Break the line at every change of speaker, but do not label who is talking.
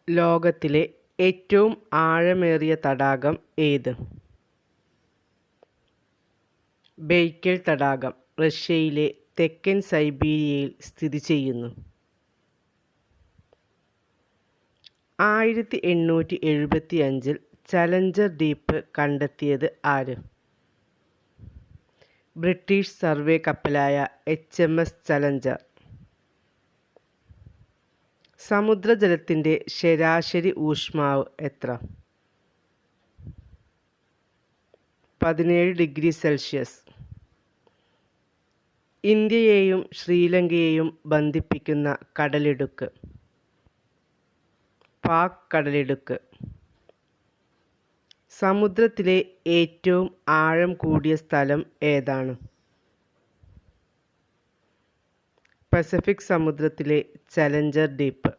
ലോകത്തിലെ ഏറ്റവും ആഴമേറിയ തടാകം ഏത്? ബെയ്ക്കൽ തടാകം റഷ്യയിലെ തെക്കൻ സൈബീരിയയിൽ സ്ഥിതിചെയ്യുന്നു. 1875-ൽ ചലഞ്ചർ ദ്വീപ് കണ്ടെത്തിയത് ആര്? ബ്രിട്ടീഷ് സർവേ കപ്പലായ HMS ചലഞ്ചർ. സമുദ്രജലത്തിൻ്റെ ശരാശരി ഊഷ്മാവ് എത്ര? 17 ഡിഗ്രി സെൽഷ്യസ്. ഇന്ത്യയെയും ശ്രീലങ്കയെയും ബന്ധിപ്പിക്കുന്ന കടലിടുക്ക്? പാക് കടലിടുക്ക്. സമുദ്രത്തിലെ ഏറ്റവും ആഴം കൂടിയ സ്ഥലം ഏതാണ്? പസഫിക് സമുദ്രത്തിലെ ചലഞ്ചർ ദ്വീപ്.